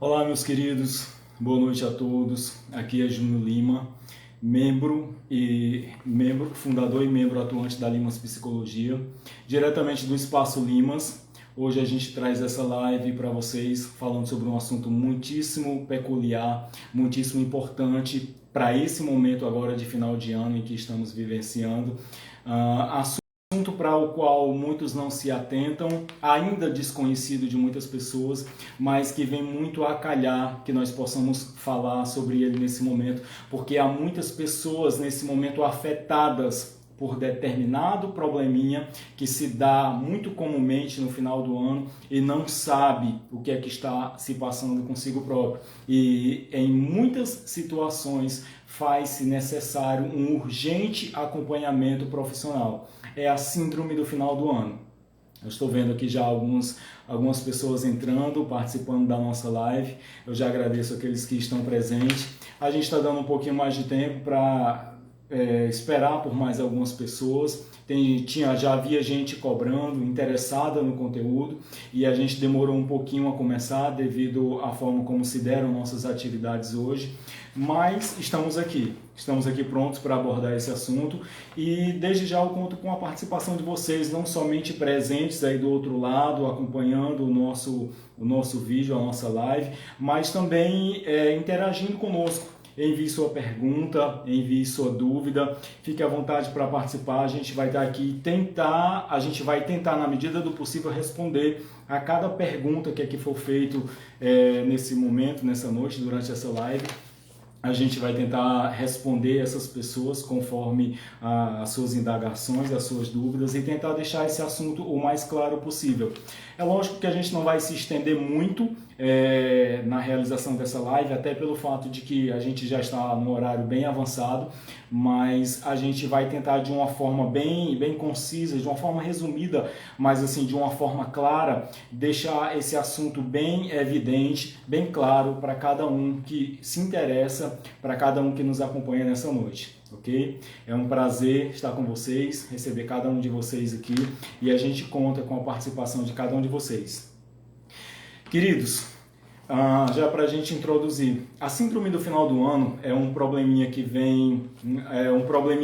Olá, meus queridos, boa noite a todos. Aqui é Júnior Lima, fundador e membro atuante da Limas Psicologia, diretamente do Espaço Limas. Hoje a gente traz essa live para vocês falando sobre um assunto muitíssimo peculiar, muitíssimo importante para esse momento agora de final de ano em que estamos vivenciando. Assunto para o qual muitos não se atentam, ainda desconhecido de muitas pessoas, mas que vem muito a calhar que nós possamos falar sobre ele nesse momento, porque há muitas pessoas nesse momento afetadas por determinado probleminha que se dá muito comumente no final do ano e não sabe o que é que está se passando consigo próprio. E em muitas situações faz-se necessário um urgente acompanhamento profissional. É a síndrome do final do ano. Eu estou vendo aqui já algumas pessoas entrando, participando da nossa live. Eu já agradeço aqueles que estão presentes. A gente está dando um pouquinho mais de tempo para esperar por mais algumas pessoas. Já havia gente cobrando, interessada no conteúdo, e a gente demorou um pouquinho a começar devido à forma como se deram nossas atividades hoje, mas estamos aqui prontos para abordar esse assunto, e desde já eu conto com a participação de vocês, não somente presentes aí do outro lado, acompanhando o nosso vídeo, a nossa live, mas também interagindo conosco. Envie sua pergunta, envie sua dúvida, fique à vontade para participar. A gente vai estar aqui a gente vai tentar na medida do possível responder a cada pergunta que aqui for feito nesse momento, nessa noite, durante essa live. A gente vai tentar responder essas pessoas conforme as suas indagações, as suas dúvidas, e tentar deixar esse assunto o mais claro possível. É lógico que a gente não vai se estender muito na realização dessa live, até pelo fato de que a gente já está no horário bem avançado, mas a gente vai tentar de uma forma bem concisa, de uma forma resumida, mas assim, de uma forma clara, deixar esse assunto bem evidente, bem claro para cada um que se interessa, para cada um que nos acompanha nessa noite. Ok? É um prazer estar com vocês, receber cada um de vocês aqui, e a gente conta com a participação de cada um de vocês. Queridos, já para a gente introduzir, a síndrome do final do ano é um probleminha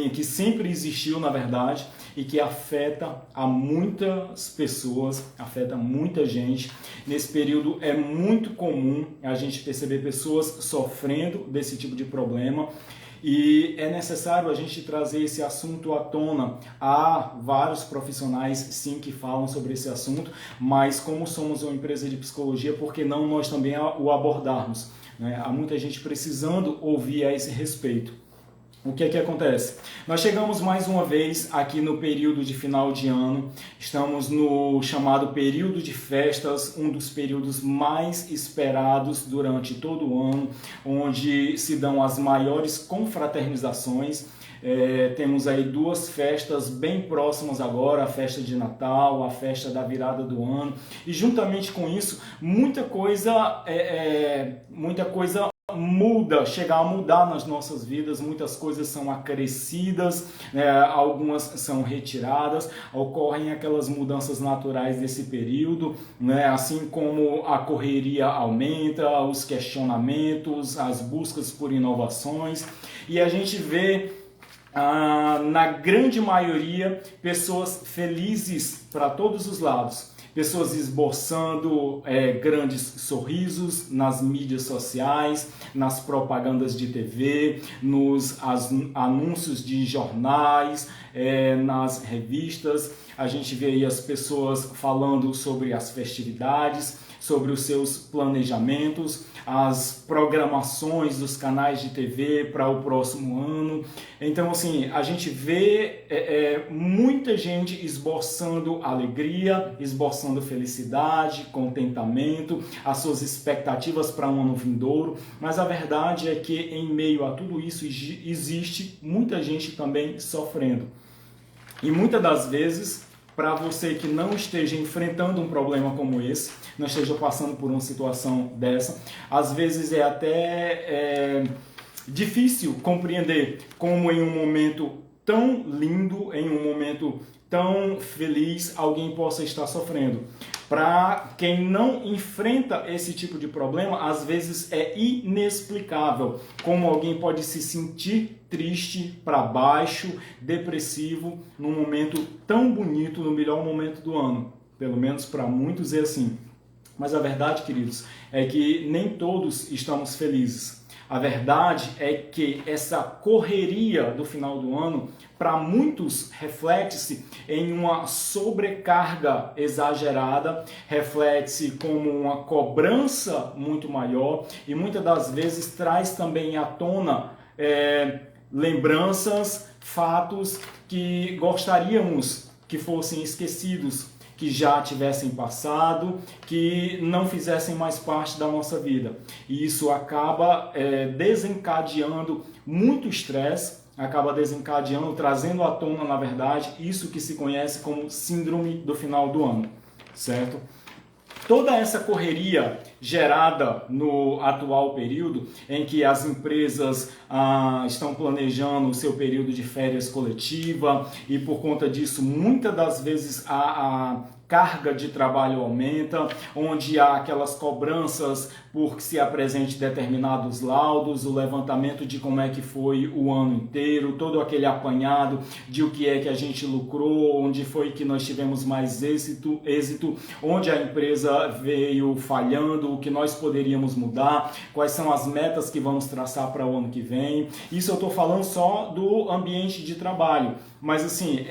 que sempre existiu, na verdade, e que afeta a muitas pessoas, afeta muita gente. Nesse período é muito comum a gente perceber pessoas sofrendo desse tipo de problema, e é necessário a gente trazer esse assunto à tona. Há vários profissionais, sim, que falam sobre esse assunto, mas como somos uma empresa de psicologia, por que não nós também o abordarmos? Né? Há muita gente precisando ouvir a esse respeito. O que é que acontece? Nós chegamos mais uma vez aqui no período de final de ano, estamos no chamado período de festas, um dos períodos mais esperados durante todo o ano, onde se dão as maiores confraternizações. Temos aí duas festas bem próximas agora, a festa de Natal, a festa da virada do ano, e juntamente com isso, muita coisa chega a mudar nas nossas vidas, muitas coisas são acrescidas, algumas são retiradas, ocorrem aquelas mudanças naturais desse período, assim como a correria aumenta, os questionamentos, as buscas por inovações, e a gente vê na grande maioria pessoas felizes para todos os lados. Pessoas esboçando grandes sorrisos nas mídias sociais, nas propagandas de TV, nos anúncios de jornais, nas revistas. A gente vê aí as pessoas falando sobre as festividades, sobre os seus planejamentos, as programações dos canais de TV para o próximo ano. Então, assim, a gente vê muita gente esboçando alegria, esboçando felicidade, contentamento, as suas expectativas para um ano vindouro, mas a verdade é que em meio a tudo isso existe muita gente também sofrendo. E muitas das vezes, para você que não esteja enfrentando um problema como esse, não esteja passando por uma situação dessa, às vezes é até difícil compreender como em um momento tão lindo, em um momento tão feliz, alguém possa estar sofrendo. Para quem não enfrenta esse tipo de problema, às vezes é inexplicável como alguém pode se sentir triste, para baixo, depressivo, num momento tão bonito, no melhor momento do ano. Pelo menos para muitos é assim. Mas a verdade, queridos, é que nem todos estamos felizes. A verdade é que essa correria do final do ano, para muitos, reflete-se em uma sobrecarga exagerada, reflete-se como uma cobrança muito maior e muitas das vezes traz também à tona lembranças, fatos que gostaríamos que fossem esquecidos, que já tivessem passado, que não fizessem mais parte da nossa vida. E isso acaba desencadeando muito estresse, acaba desencadeando, trazendo à tona, na verdade, isso que se conhece como síndrome do final do ano, certo? Toda essa correria gerada no atual período, em que as empresas estão planejando o seu período de férias coletiva e por conta disso, muitas das vezes a carga de trabalho aumenta, onde há aquelas cobranças por que se apresente determinados laudos, o levantamento de como é que foi o ano inteiro, todo aquele apanhado de o que é que a gente lucrou, onde foi que nós tivemos mais êxito, onde a empresa veio falhando, o que nós poderíamos mudar, quais são as metas que vamos traçar para o ano que vem. Isso eu estou falando só do ambiente de trabalho. Mas assim,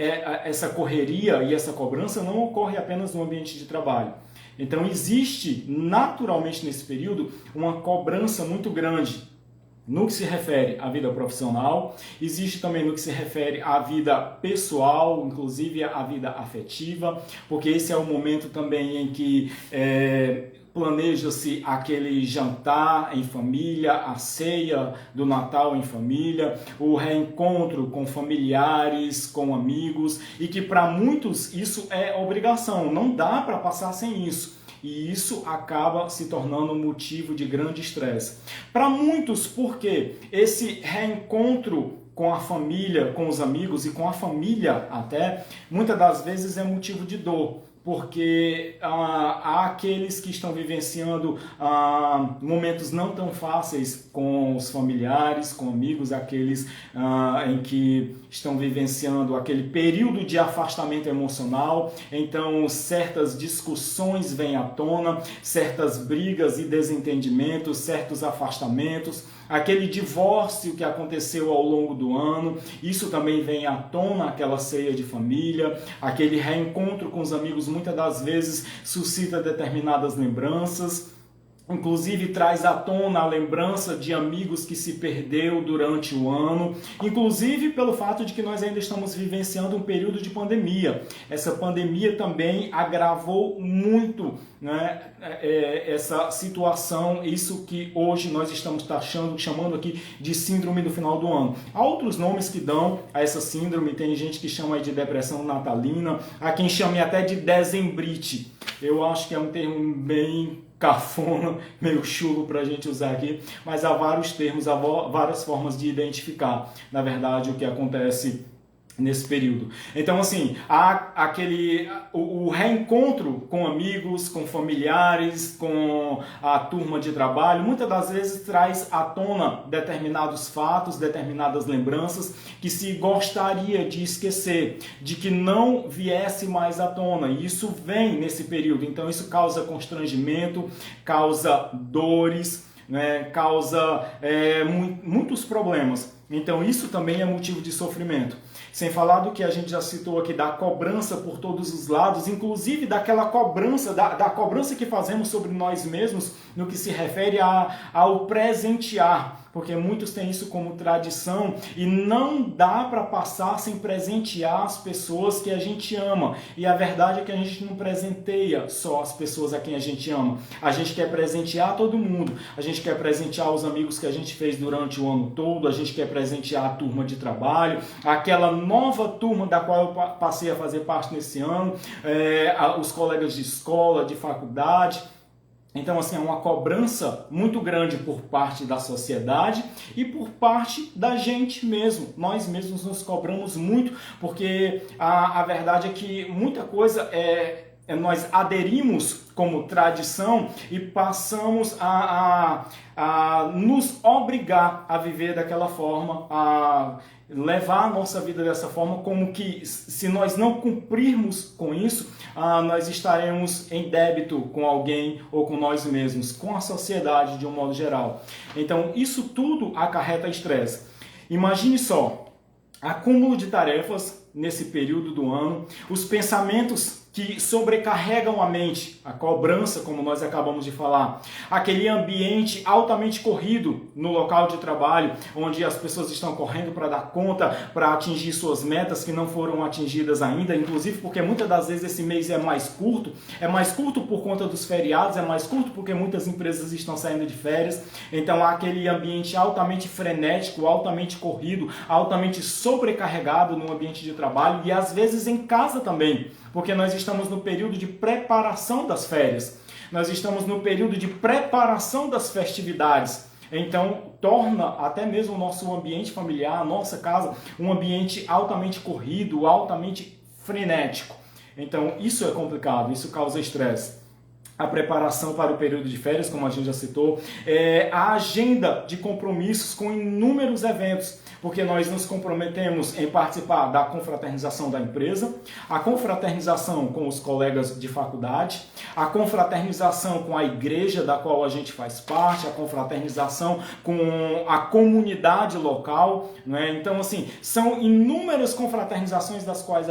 essa correria e essa cobrança não ocorre apenas no ambiente de trabalho. Então existe naturalmente nesse período uma cobrança muito grande no que se refere à vida profissional, existe também no que se refere à vida pessoal, inclusive à vida afetiva, porque esse é o momento também em que planeja-se aquele jantar em família, a ceia do Natal em família, o reencontro com familiares, com amigos, e que para muitos isso é obrigação, não dá para passar sem isso. E isso acaba se tornando motivo de grande estresse. Para muitos, porque esse reencontro com a família, com os amigos e com a família até, muitas das vezes é motivo de dor. Porque há aqueles que estão vivenciando momentos não tão fáceis com os familiares, com amigos, aqueles em que estão vivenciando aquele período de afastamento emocional, então certas discussões vêm à tona, certas brigas e desentendimentos, certos afastamentos, aquele divórcio que aconteceu ao longo do ano, isso também vem à tona, aquela ceia de família, aquele reencontro com os amigos muitas das vezes suscita determinadas lembranças, inclusive traz à tona a lembrança de amigos que se perdeu durante o ano, inclusive pelo fato de que nós ainda estamos vivenciando um período de pandemia. Essa pandemia também agravou muito, né, essa situação, isso que hoje nós estamos chamando aqui de síndrome do final do ano. Há outros nomes que dão a essa síndrome, tem gente que chama de depressão natalina, há quem chame até de dezembrite. Eu acho que é um termo bem cafona, meio chulo para a gente usar aqui, mas há vários termos, há várias formas de identificar, na verdade, o que acontece nesse período. Então, assim, há o reencontro com amigos, com familiares, com a turma de trabalho, muitas das vezes traz à tona determinados fatos, determinadas lembranças que se gostaria de esquecer, de que não viesse mais à tona. E isso vem nesse período. Então, isso causa constrangimento, causa dores, né, causa muitos problemas. Então, isso também é motivo de sofrimento. Sem falar do que a gente já citou aqui, da cobrança por todos os lados, inclusive daquela cobrança, da cobrança que fazemos sobre nós mesmos no que se refere ao presentear. Porque muitos têm isso como tradição e não dá para passar sem presentear as pessoas que a gente ama. E a verdade é que a gente não presenteia só as pessoas a quem a gente ama. A gente quer presentear todo mundo. A gente quer presentear os amigos que a gente fez durante o ano todo. A gente quer presentear a turma de trabalho, aquela nova turma da qual eu passei a fazer parte nesse ano, os colegas de escola, de faculdade. Então, assim, é uma cobrança muito grande por parte da sociedade e por parte da gente mesmo. Nós mesmos nos cobramos muito, porque a verdade é que muita coisa nós aderimos como tradição e passamos a nos obrigar a viver daquela forma, a levar a nossa vida dessa forma, como que se nós não cumprirmos com isso, nós estaremos em débito com alguém ou com nós mesmos, com a sociedade de um modo geral. Então isso tudo acarreta estresse. Imagine só, acúmulo de tarefas nesse período do ano, os pensamentos que sobrecarregam a mente, a cobrança, como nós acabamos de falar, aquele ambiente altamente corrido no local de trabalho, onde as pessoas estão correndo para dar conta, para atingir suas metas que não foram atingidas ainda, inclusive porque muitas das vezes esse mês é mais curto por conta dos feriados, é mais curto porque muitas empresas estão saindo de férias, então há aquele ambiente altamente frenético, altamente corrido, altamente sobrecarregado no ambiente de trabalho e às vezes em casa também, porque nós estamos no período de preparação das férias, nós estamos no período de preparação das festividades, então torna até mesmo o nosso ambiente familiar, a nossa casa, um ambiente altamente corrido, altamente frenético. Então isso é complicado, isso causa estresse. A preparação para o período de férias, como a gente já citou, a agenda de compromissos com inúmeros eventos, porque nós nos comprometemos em participar da confraternização da empresa, a confraternização com os colegas de faculdade, a confraternização com a igreja da qual a gente faz parte, a confraternização com a comunidade local, né? Então, assim, são inúmeras confraternizações das quais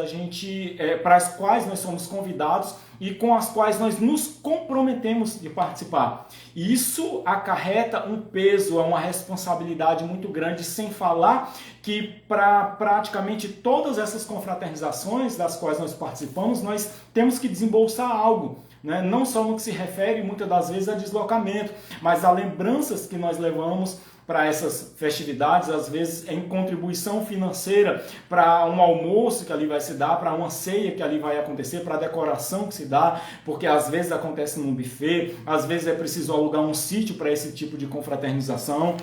para as quais nós somos convidados e com as quais nós nos comprometemos de participar. E isso acarreta um peso, é uma responsabilidade muito grande, sem falar que para praticamente todas essas confraternizações das quais nós participamos, nós temos que desembolsar algo, né? Não só no que se refere muitas das vezes a deslocamento, mas a lembranças que nós levamos para essas festividades, às vezes em contribuição financeira para um almoço que ali vai se dar, para uma ceia que ali vai acontecer, para a decoração que se dá, porque às vezes acontece num buffet, às vezes é preciso alugar um sítio para esse tipo de confraternização.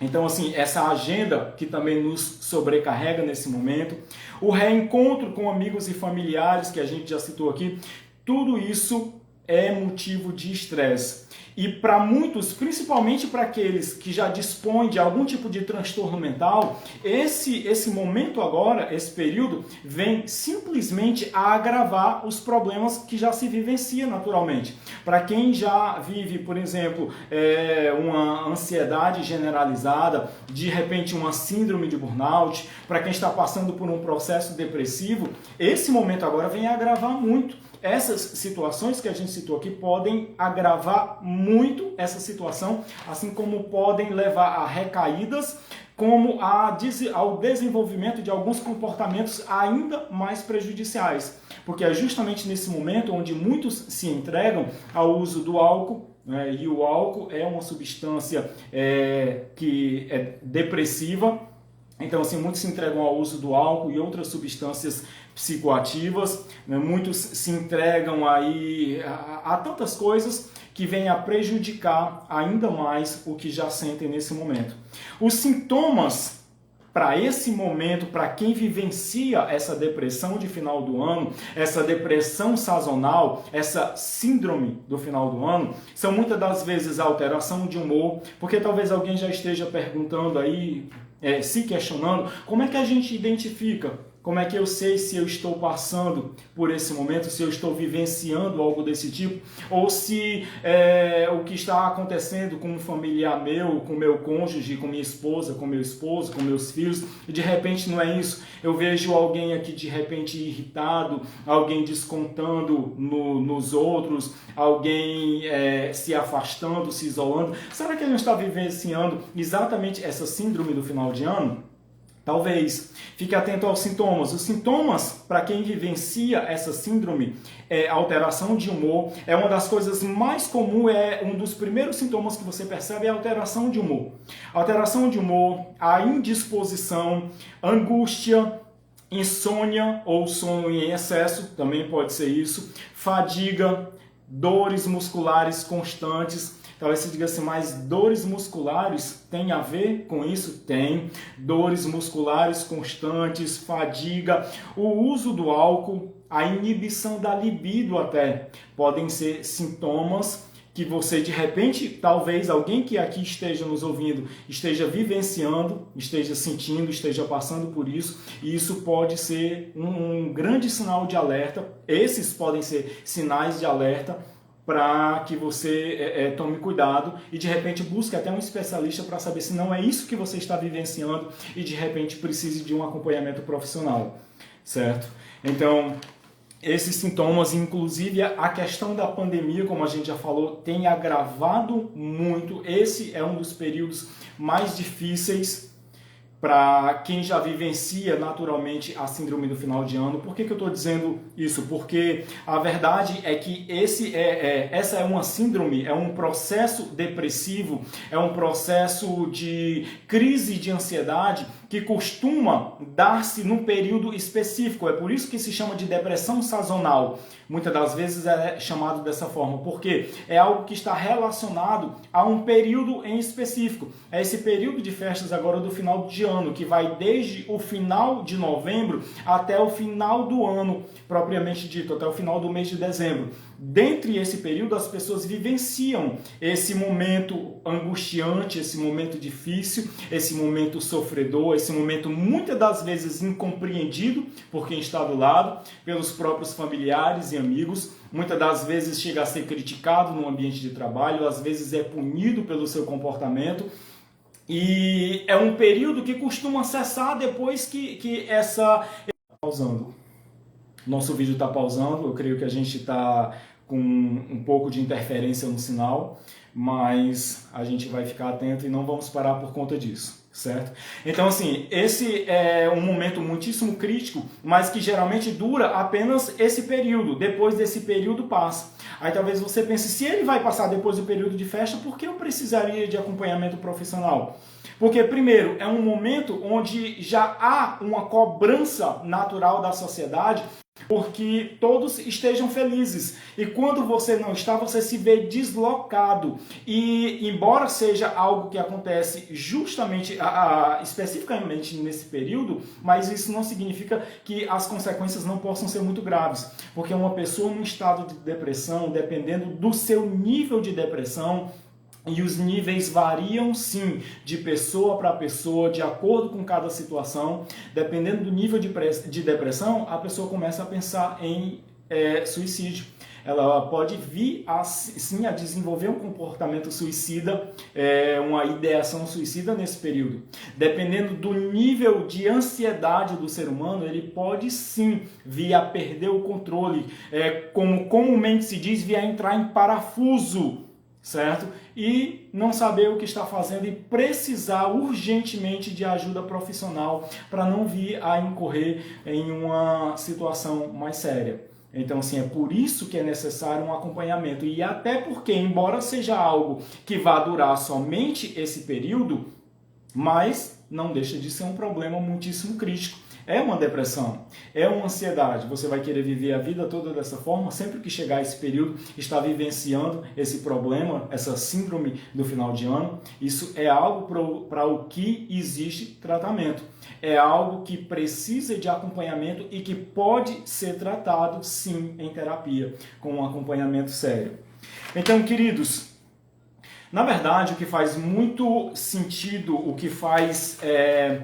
Então, assim, essa agenda que também nos sobrecarrega nesse momento, o reencontro com amigos e familiares, que a gente já citou aqui, tudo isso é motivo de estresse. E para muitos, principalmente para aqueles que já dispõem de algum tipo de transtorno mental, esse momento agora, esse período, vem simplesmente a agravar os problemas que já se vivencia naturalmente. Para quem já vive, por exemplo, uma ansiedade generalizada, de repente uma síndrome de burnout, para quem está passando por um processo depressivo, esse momento agora vem a agravar muito. Essas situações que a gente citou aqui podem agravar muito essa situação, assim como podem levar a recaídas, como ao desenvolvimento de alguns comportamentos ainda mais prejudiciais. Porque é justamente nesse momento onde muitos se entregam ao uso do álcool, né? E o álcool é uma substância que é depressiva. Então, assim, muitos se entregam ao uso do álcool e outras substâncias psicoativas, né? Muitos se entregam aí a tantas coisas que vêm a prejudicar ainda mais o que já sentem nesse momento. Os sintomas para esse momento, para quem vivencia essa depressão de final do ano, essa depressão sazonal, essa síndrome do final do ano, são muitas das vezes a alteração de humor, porque talvez alguém já esteja perguntando aí, se questionando, como é que a gente identifica? Como é que eu sei se eu estou passando por esse momento, se eu estou vivenciando algo desse tipo, ou se o que está acontecendo com um familiar meu, com meu cônjuge, com minha esposa, com meu esposo, com meus filhos, e de repente não é isso. Eu vejo alguém aqui de repente irritado, alguém descontando nos outros, alguém se afastando, se isolando. Será que ele não está vivenciando exatamente essa síndrome do final de ano? Talvez. Fique atento aos sintomas. Os sintomas, para quem vivencia essa síndrome, alteração de humor. É uma das coisas mais comuns, um dos primeiros sintomas que você percebe é a alteração de humor. Alteração de humor, a indisposição, angústia, insônia ou sono em excesso, também pode ser isso, fadiga, dores musculares constantes. Talvez você diga assim, mas dores musculares tem a ver com isso? Tem. Dores musculares constantes, fadiga, o uso do álcool a inibição da libido até. Podem ser sintomas que você, de repente, talvez alguém que aqui esteja nos ouvindo, esteja vivenciando, esteja sentindo, esteja passando por isso, e isso pode ser um grande sinal de alerta. Esses podem ser sinais de alerta para que você tome cuidado e, de repente, busque até um especialista para saber se não é isso que você está vivenciando e, de repente, precise de um acompanhamento profissional, certo? Então, esses sintomas, inclusive a questão da pandemia, como a gente já falou, tem agravado muito. Esse é um dos períodos mais difíceis para quem já vivencia naturalmente a síndrome do final de ano. Por que eu estou dizendo isso? Porque a verdade é que essa é uma síndrome, é um processo depressivo, é um processo de crise de ansiedade que costuma dar-se num período específico. É por isso que se chama de depressão sazonal. Muitas das vezes é chamado dessa forma, porque é algo que está relacionado a um período em específico. É esse período de festas agora do final de ano, que vai desde o final de novembro até o final do ano, propriamente dito, até o final do mês de dezembro. Dentre esse período, as pessoas vivenciam esse momento angustiante, esse momento difícil, esse momento sofredor, esse momento muitas das vezes incompreendido por quem está do lado, pelos próprios familiares e amigos. Muitas das vezes chega a ser criticado no ambiente de trabalho, às vezes é punido pelo seu comportamento. E é um período que costuma cessar depois que essa... Pausando. Nosso vídeo está pausando, eu creio que a gente está com um pouco de interferência no sinal, mas a gente vai ficar atento e não vamos parar por conta disso, certo? Então, assim, esse é um momento muitíssimo crítico, mas que geralmente dura apenas esse período. Depois desse período passa. Aí talvez você pense, se ele vai passar depois do período de festa, por que eu precisaria de acompanhamento profissional? Porque, primeiro, é um momento onde já há uma cobrança natural da sociedade porque todos estejam felizes. E quando você não está, você se vê deslocado. E embora seja algo que acontece justamente, especificamente nesse período, mas isso não significa que as consequências não possam ser muito graves. Porque uma pessoa num estado de depressão, dependendo do seu nível de depressão, e os níveis variam sim de pessoa para pessoa, de acordo com cada situação. Dependendo do nível de depressão, a pessoa começa a pensar em suicídio. Ela pode vir sim a desenvolver um comportamento suicida, uma ideação suicida nesse período. Dependendo do nível de ansiedade do ser humano, ele pode sim vir a perder o controle, como comumente se diz, vir a entrar em parafuso, certo? E não saber o que está fazendo e precisar urgentemente de ajuda profissional para não vir a incorrer em uma situação mais séria. Então, assim, é por isso que é necessário um acompanhamento. E até porque, embora seja algo que vá durar somente esse período, mas não deixa de ser um problema muitíssimo crítico. É uma depressão, é uma ansiedade. Você vai querer viver a vida toda dessa forma, sempre que chegar esse período, está vivenciando esse problema, essa síndrome do final de ano. Isso é algo para o que existe tratamento. É algo que precisa de acompanhamento e que pode ser tratado, sim, em terapia, com um acompanhamento sério. Então, queridos, na verdade, o que faz muito sentido, o que faz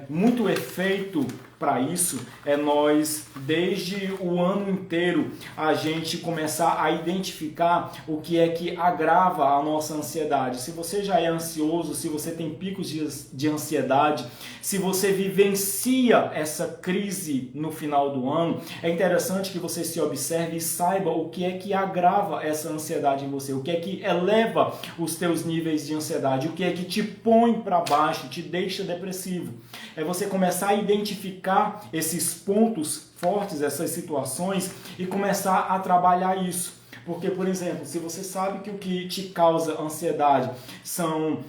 muito efeito para isso é nós, desde o ano inteiro, a gente começar a identificar o que é que agrava a nossa ansiedade. Se você já é ansioso, se você tem picos de ansiedade, se você vivencia essa crise no final do ano, é interessante que você se observe e saiba o que é que agrava essa ansiedade em você, o que é que eleva os teus níveis de ansiedade, o que é que te põe para baixo, te deixa depressivo. É você começar a identificar esses pontos fortes, essas situações e começar a trabalhar isso. Porque, por exemplo, se você sabe que o que te causa ansiedade são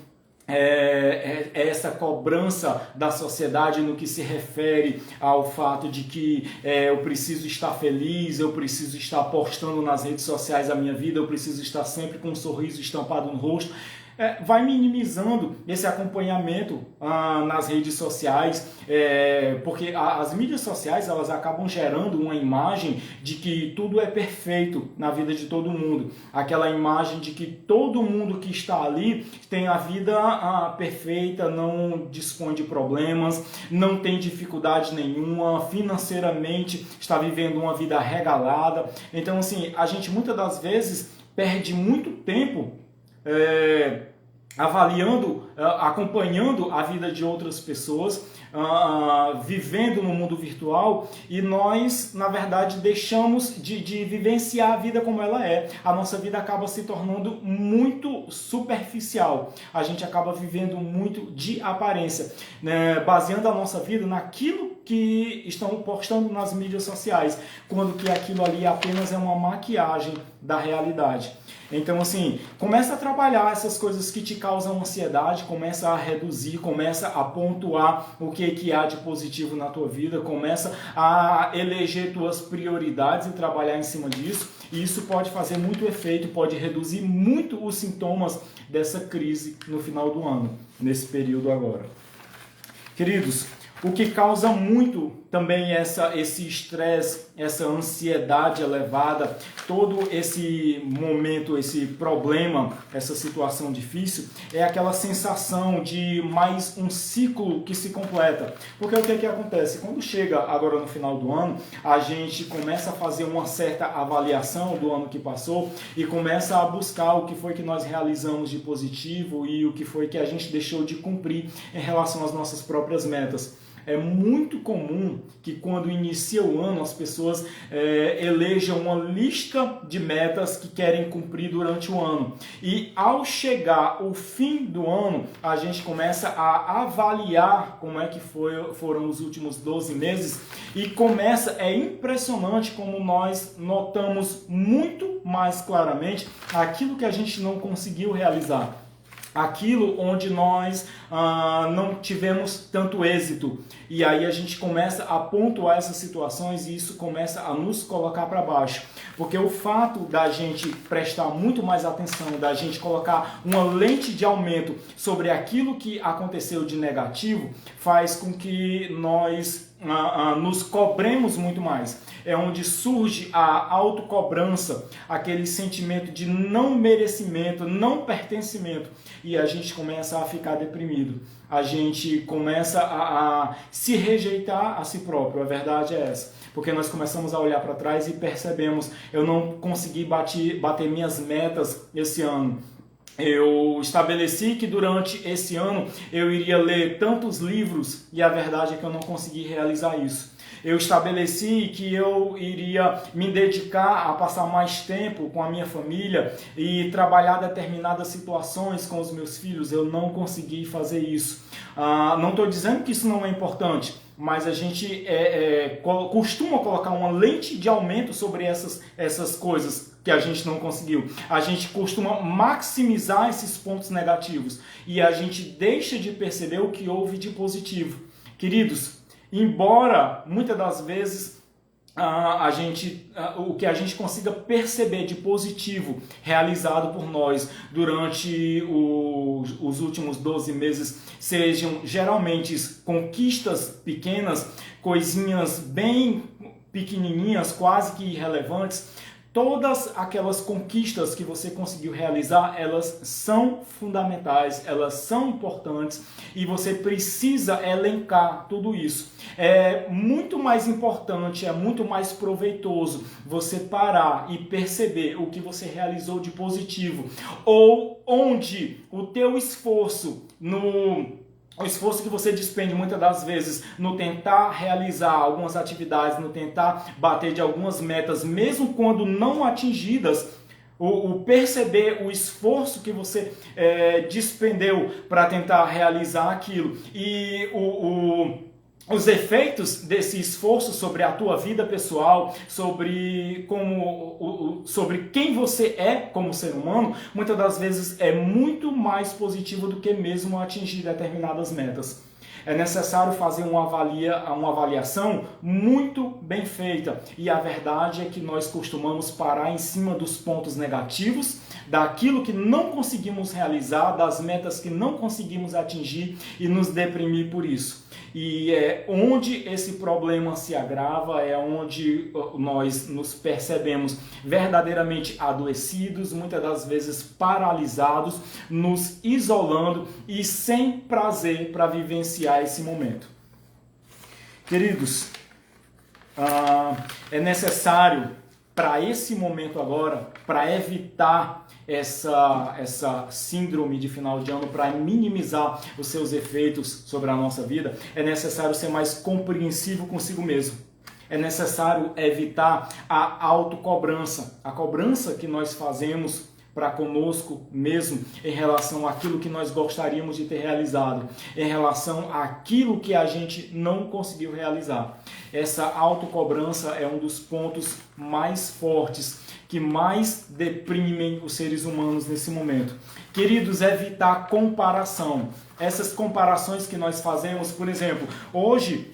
essa cobrança da sociedade no que se refere ao fato de que eu preciso estar feliz, eu preciso estar postando nas redes sociais a minha vida, eu preciso estar sempre com um sorriso estampado no rosto. vai minimizando esse acompanhamento nas redes sociais, porque as mídias sociais elas acabam gerando uma imagem de que tudo é perfeito na vida de todo mundo, aquela imagem de que todo mundo que está ali tem a vida perfeita, não dispõe de problemas, não tem dificuldade nenhuma, financeiramente está vivendo uma vida regalada. Então assim, a gente muitas das vezes perde muito tempo avaliando, acompanhando a vida de outras pessoas, vivendo no mundo virtual, e nós, na verdade, deixamos de vivenciar a vida como ela é. A nossa vida acaba se tornando muito superficial. A gente acaba vivendo muito de aparência, né? Baseando a nossa vida naquilo que estão postando nas mídias sociais, quando que aquilo ali apenas é uma maquiagem da realidade. Então assim, começa a trabalhar essas coisas que te causam ansiedade, começa a reduzir, começa a pontuar o que há de positivo na tua vida, começa a eleger tuas prioridades e trabalhar em cima disso, e isso pode fazer muito efeito, pode reduzir muito os sintomas dessa crise no final do ano, nesse período agora. Queridos, o que causa muito também esse estresse, essa ansiedade elevada, todo esse momento, esse problema, essa situação difícil, é aquela sensação de mais um ciclo que se completa. Porque o que acontece? Quando chega agora no final do ano, a gente começa a fazer uma certa avaliação do ano que passou e começa a buscar o que foi que nós realizamos de positivo e o que foi que a gente deixou de cumprir em relação às nossas próprias metas. É muito comum que quando inicia o ano as pessoas elejam uma lista de metas que querem cumprir durante o ano. E ao chegar o fim do ano, a gente começa a avaliar como é que foram os últimos 12 meses e é impressionante como nós notamos muito mais claramente aquilo que a gente não conseguiu realizar. Aquilo onde nós não tivemos tanto êxito. E aí a gente começa a pontuar essas situações e isso começa a nos colocar para baixo. Porque o fato da gente prestar muito mais atenção, da gente colocar uma lente de aumento sobre aquilo que aconteceu de negativo, faz com que nós nos cobremos muito mais. É onde surge a autocobrança, aquele sentimento de não merecimento, não pertencimento, e a gente começa a ficar deprimido. A gente começa a se rejeitar a si próprio, a verdade é essa. Porque nós começamos a olhar para trás e percebemos, eu não consegui bater minhas metas esse ano. Eu estabeleci que durante esse ano eu iria ler tantos livros e a verdade é que eu não consegui realizar isso. Eu estabeleci que eu iria me dedicar a passar mais tempo com a minha família e trabalhar determinadas situações com os meus filhos. Eu não consegui fazer isso. Não estou dizendo que isso não é importante, mas a gente costuma colocar uma lente de aumento sobre essas coisas que a gente não conseguiu. A gente costuma maximizar esses pontos negativos e a gente deixa de perceber o que houve de positivo. Queridos, embora muitas das vezes o que a gente consiga perceber de positivo realizado por nós durante os últimos 12 meses sejam geralmente conquistas pequenas, coisinhas bem pequenininhas, quase que irrelevantes, todas aquelas conquistas que você conseguiu realizar, elas são fundamentais, elas são importantes e você precisa elencar tudo isso. É muito mais importante, é muito mais proveitoso você parar e perceber o que você realizou de positivo ou onde o teu esforço o esforço que você despende muitas das vezes no tentar realizar algumas atividades, no tentar bater de algumas metas, mesmo quando não atingidas, o perceber o esforço que você despendeu para tentar realizar aquilo e os efeitos desse esforço sobre a tua vida pessoal, sobre quem você é como ser humano, muitas das vezes é muito mais positivo do que mesmo atingir determinadas metas. É necessário fazer uma avaliação muito bem feita. E a verdade é que nós costumamos parar em cima dos pontos negativos, daquilo que não conseguimos realizar, das metas que não conseguimos atingir e nos deprimir por isso. E é onde esse problema se agrava, é onde nós nos percebemos verdadeiramente adoecidos, muitas das vezes paralisados, nos isolando e sem prazer para vivenciar esse momento. Queridos, é necessário para esse momento agora, para evitar essa síndrome de final de ano, para minimizar os seus efeitos sobre a nossa vida, é necessário ser mais compreensivo consigo mesmo. É necessário evitar a autocobrança, a cobrança que nós fazemos para conosco mesmo em relação àquilo que nós gostaríamos de ter realizado, em relação àquilo que a gente não conseguiu realizar. Essa autocobrança é um dos pontos mais fortes que mais deprimem os seres humanos nesse momento. Queridos, evitar comparação. Essas comparações que nós fazemos, por exemplo, hoje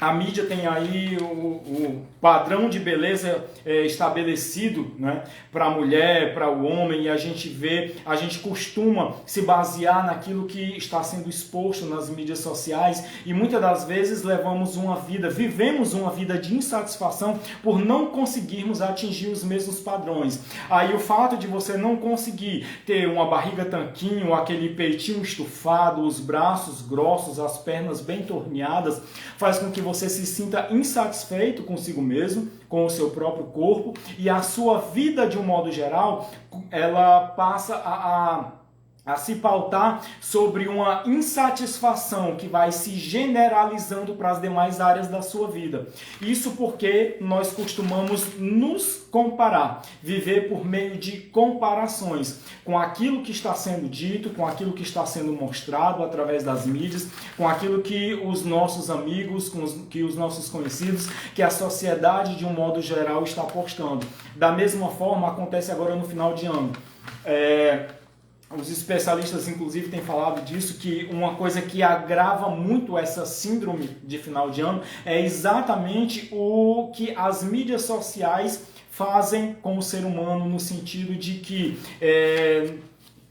a mídia tem aí o padrão de beleza estabelecido, né, para a mulher, para o homem, e a gente costuma se basear naquilo que está sendo exposto nas mídias sociais e muitas das vezes vivemos uma vida de insatisfação por não conseguirmos atingir os mesmos padrões. Aí o fato de você não conseguir ter uma barriga tanquinho, aquele peitinho estufado, os braços grossos, as pernas bem torneadas, faz com que você se sinta insatisfeito consigo mesmo, com o seu próprio corpo, e a sua vida, de um modo geral, ela passa a se pautar sobre uma insatisfação que vai se generalizando para as demais áreas da sua vida. Isso porque nós costumamos nos comparar, viver por meio de comparações com aquilo que está sendo dito, com aquilo que está sendo mostrado através das mídias, com aquilo que os nossos amigos, que os nossos conhecidos, que a sociedade de um modo geral está postando. Da mesma forma, acontece agora no final de ano. Os especialistas, inclusive, têm falado disso, que uma coisa que agrava muito essa síndrome de final de ano é exatamente o que as mídias sociais fazem com o ser humano, no sentido de que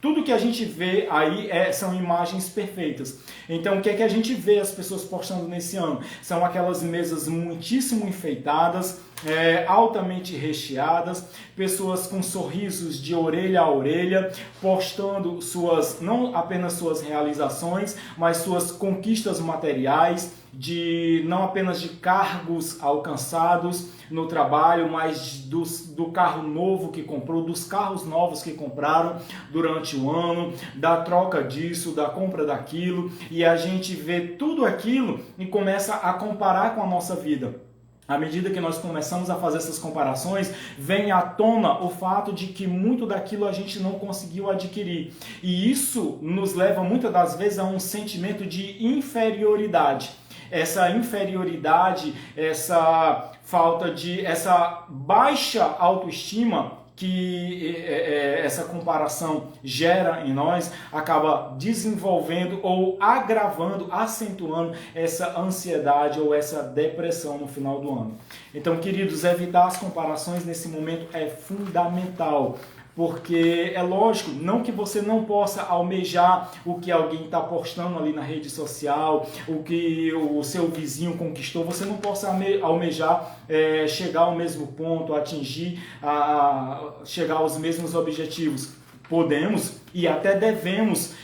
tudo que a gente vê aí são imagens perfeitas. Então, o que é que a gente vê as pessoas postando nesse ano? São aquelas mesas muitíssimo enfeitadas, altamente recheadas, pessoas com sorrisos de orelha a orelha, postando não apenas suas realizações, mas suas conquistas materiais, não apenas de cargos alcançados no trabalho, mas do carro novo que comprou, dos carros novos que compraram durante o ano, da troca disso, da compra daquilo, e a gente vê tudo aquilo e começa a comparar com a nossa vida. À medida que nós começamos a fazer essas comparações, vem à tona o fato de que muito daquilo a gente não conseguiu adquirir. E isso nos leva muitas das vezes a um sentimento de inferioridade. Essa inferioridade, essa baixa autoestima que essa comparação gera em nós, acaba desenvolvendo ou agravando, acentuando essa ansiedade ou essa depressão no final do ano. Então, queridos, evitar as comparações nesse momento é fundamental. Porque é lógico, não que você não possa almejar o que alguém está postando ali na rede social, o que o seu vizinho conquistou, você não possa almejar chegar ao mesmo ponto, chegar aos mesmos objetivos. Podemos e até devemos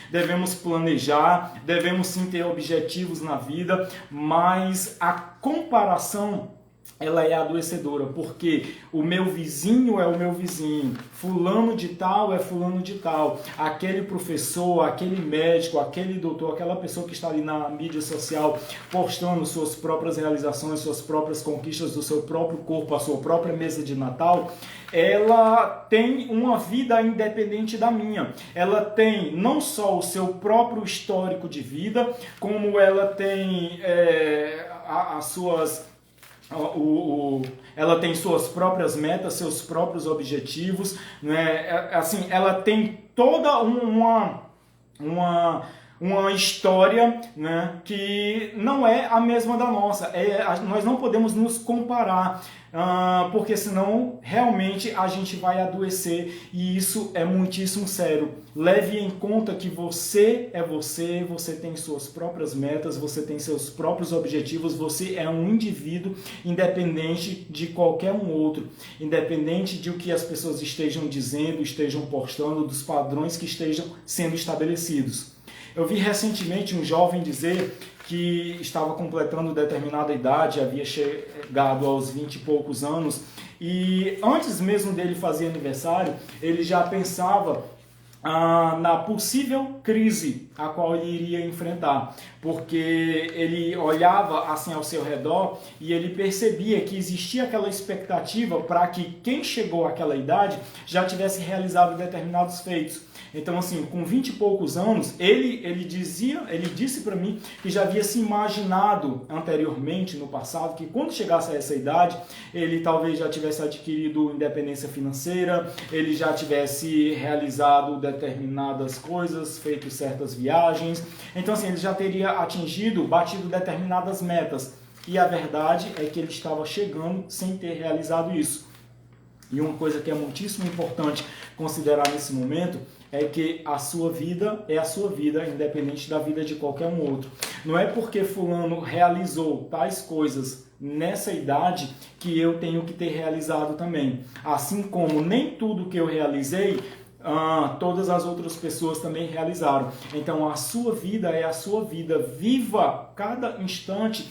planejar, devemos sim ter objetivos na vida, mas a comparação, ela é adoecedora, porque o meu vizinho é o meu vizinho, fulano de tal é fulano de tal, aquele professor, aquele médico, aquele doutor, aquela pessoa que está ali na mídia social postando suas próprias realizações, suas próprias conquistas do seu próprio corpo, a sua própria mesa de Natal, ela tem uma vida independente da minha. Ela tem não só o seu próprio histórico de vida, como ela tem ela tem suas próprias metas, seus próprios objetivos, né? Assim, ela tem toda uma história, né, que não é a mesma da nossa. Nós não podemos nos comparar, porque senão realmente a gente vai adoecer, e isso é muitíssimo sério. Leve em conta que você é você, você tem suas próprias metas, você tem seus próprios objetivos, você é um indivíduo independente de qualquer um outro, independente de o que as pessoas estejam dizendo, estejam postando, dos padrões que estejam sendo estabelecidos. Eu vi recentemente um jovem dizer que estava completando determinada idade, havia chegado aos 20 e poucos anos, e antes mesmo dele fazer aniversário, ele já pensava na possível crise a qual ele iria enfrentar, porque ele olhava assim ao seu redor e ele percebia que existia aquela expectativa para que quem chegou àquela idade já tivesse realizado determinados feitos. Então, assim, com 20 e poucos anos, ele disse para mim que já havia se imaginado anteriormente, no passado, que quando chegasse a essa idade, ele talvez já tivesse adquirido independência financeira, ele já tivesse realizado determinadas coisas, feito certas viagens. Então, assim, ele já teria batido determinadas metas. E a verdade é que ele estava chegando sem ter realizado isso. E uma coisa que é muitíssimo importante considerar nesse momento é que a sua vida é a sua vida, independente da vida de qualquer um outro. Não é porque fulano realizou tais coisas nessa idade que eu tenho que ter realizado também. Assim como nem tudo que eu realizei, todas as outras pessoas também realizaram. Então a sua vida é a sua vida. Viva cada instante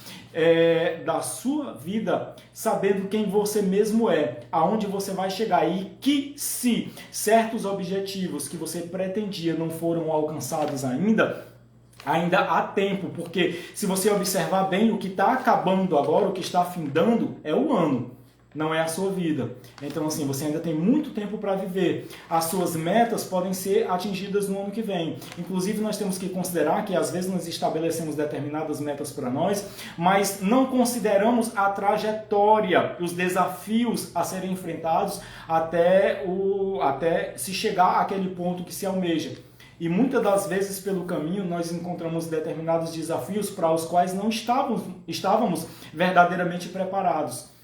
da sua vida sabendo quem você mesmo é, aonde você vai chegar, e que se certos objetivos que você pretendia não foram alcançados ainda há tempo, porque se você observar bem, o que está acabando agora, o que está findando é o ano, não é a sua vida. Então, assim, você ainda tem muito tempo para viver. As suas metas podem ser atingidas no ano que vem. Inclusive, nós temos que considerar que às vezes nós estabelecemos determinadas metas para nós, mas não consideramos a trajetória, os desafios a serem enfrentados até se chegar àquele ponto que se almeja. E muitas das vezes pelo caminho nós encontramos determinados desafios para os quais não estávamos verdadeiramente preparados.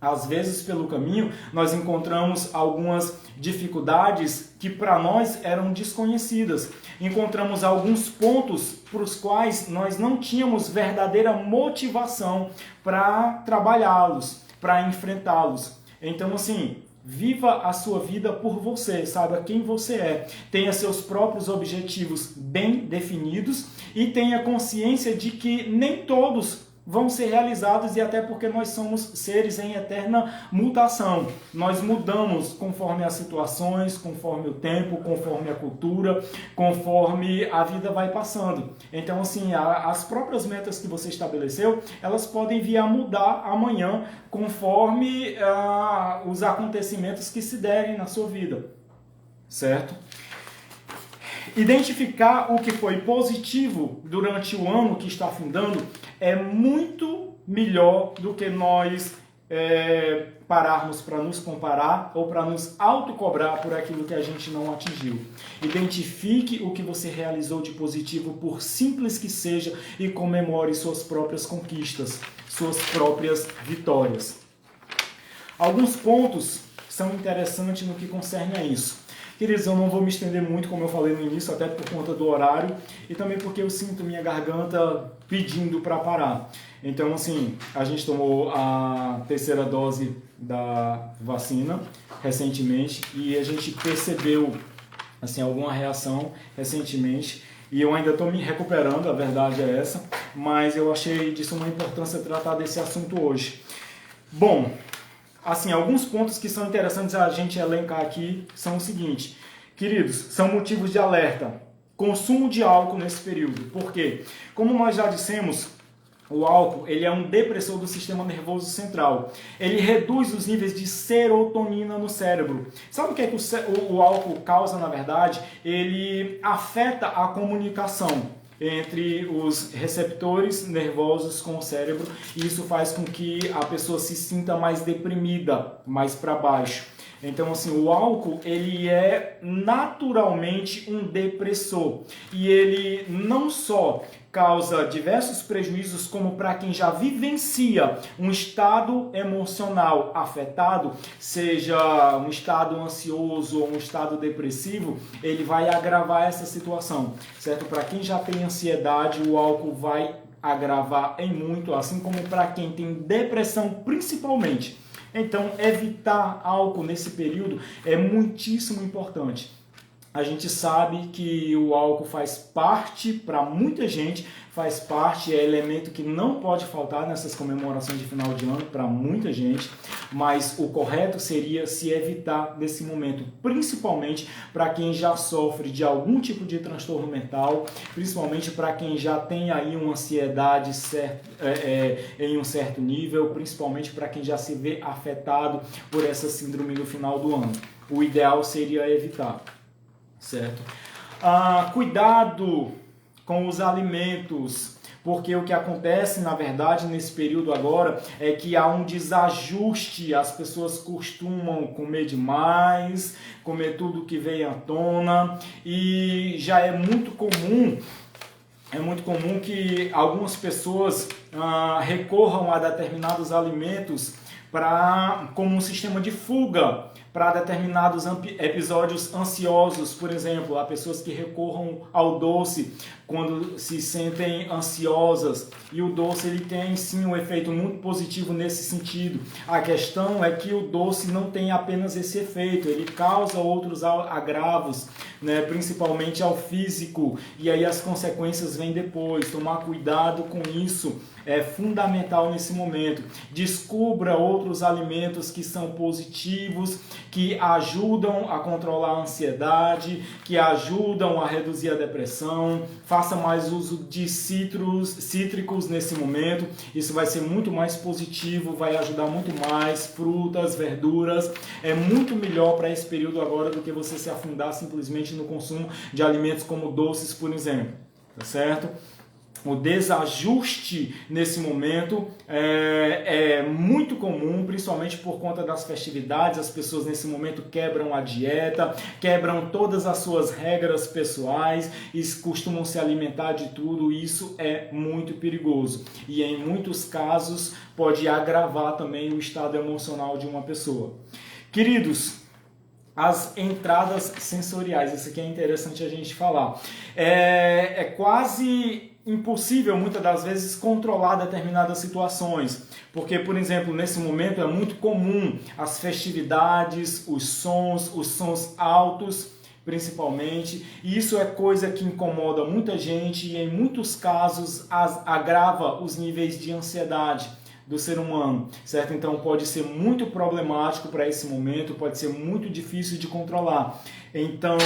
Às vezes, pelo caminho, nós encontramos algumas dificuldades que para nós eram desconhecidas. Encontramos alguns pontos para os quais nós não tínhamos verdadeira motivação para trabalhá-los, para enfrentá-los. Então, assim, viva a sua vida por você, saiba quem você é, tenha seus próprios objetivos bem definidos e tenha consciência de que nem todos vão ser realizados, e até porque nós somos seres em eterna mutação. Nós mudamos conforme as situações, conforme o tempo, conforme a cultura, conforme a vida vai passando. Então, assim, as próprias metas que você estabeleceu, elas podem vir a mudar amanhã conforme os acontecimentos que se derem na sua vida, certo? Identificar o que foi positivo durante o ano que está findando é muito melhor do que nós pararmos para nos comparar ou para nos autocobrar por aquilo que a gente não atingiu. Identifique o que você realizou de positivo, por simples que seja, e comemore suas próprias conquistas, suas próprias vitórias. Alguns pontos são interessantes no que concerne a isso. Queridos, eu não vou me estender muito, como eu falei no início, até por conta do horário e também porque eu sinto minha garganta pedindo para parar. Então, assim, a gente tomou a terceira dose da vacina recentemente e a gente percebeu, assim, alguma reação recentemente. E eu ainda estou me recuperando, a verdade é essa, mas eu achei disso uma importância tratar desse assunto hoje. Bom, assim, alguns pontos que são interessantes a gente elencar aqui são o seguinte. Queridos, são motivos de alerta. Consumo de álcool nesse período. Por quê? Como nós já dissemos, o álcool ele é um depressor do sistema nervoso central. Ele reduz os níveis de serotonina no cérebro. Sabe o que é que o álcool causa, na verdade? Ele afeta a comunicação entre os receptores nervosos com o cérebro, e isso faz com que a pessoa se sinta mais deprimida, mais para baixo. Então, assim, o álcool, ele é naturalmente um depressor. E ele não só causa diversos prejuízos, como para quem já vivencia um estado emocional afetado, seja um estado ansioso ou um estado depressivo, ele vai agravar essa situação, certo? Para quem já tem ansiedade, o álcool vai agravar em muito, assim como para quem tem depressão principalmente. Então, evitar álcool nesse período é muitíssimo importante. A gente sabe que o álcool faz parte, para muita gente, faz parte, é elemento que não pode faltar nessas comemorações de final de ano para muita gente, mas o correto seria se evitar nesse momento, principalmente para quem já sofre de algum tipo de transtorno mental, principalmente para quem já tem aí uma ansiedade em um certo nível, principalmente para quem já se vê afetado por essa síndrome no final do ano. O ideal seria evitar. Certo? Cuidado com os alimentos, porque o que acontece, na verdade, nesse período agora, é que há um desajuste, as pessoas costumam comer demais, comer tudo que vem à tona, e já é muito comum que algumas pessoas recorram a determinados alimentos como um sistema de fuga para determinados episódios ansiosos. Por exemplo, há pessoas que recorram ao doce quando se sentem ansiosas, e o doce ele tem sim um efeito muito positivo nesse sentido. A questão é que o doce não tem apenas esse efeito, ele causa outros agravos, né, principalmente ao físico, e aí as consequências vêm depois. Tomar cuidado com isso é fundamental nesse momento. Descubra outros alimentos que são positivos, que ajudam a controlar a ansiedade, que ajudam a reduzir a depressão. Faça mais uso de cítricos nesse momento. Isso vai ser muito mais positivo, vai ajudar muito mais. Frutas, verduras. É muito melhor para esse período agora do que você se afundar simplesmente no consumo de alimentos como doces, por exemplo. Tá certo? O desajuste nesse momento é muito comum, principalmente por conta das festividades. As pessoas nesse momento quebram a dieta, quebram todas as suas regras pessoais e costumam se alimentar de tudo. Isso é muito perigoso e em muitos casos pode agravar também o estado emocional de uma pessoa. Queridos, as entradas sensoriais, isso aqui é interessante a gente falar. É quase impossível muitas das vezes controlar determinadas situações, porque, por exemplo, nesse momento é muito comum as festividades, os sons altos principalmente, e isso é coisa que incomoda muita gente e em muitos casos agrava os níveis de ansiedade do ser humano, certo? Então pode ser muito problemático para esse momento, pode ser muito difícil de controlar. Então,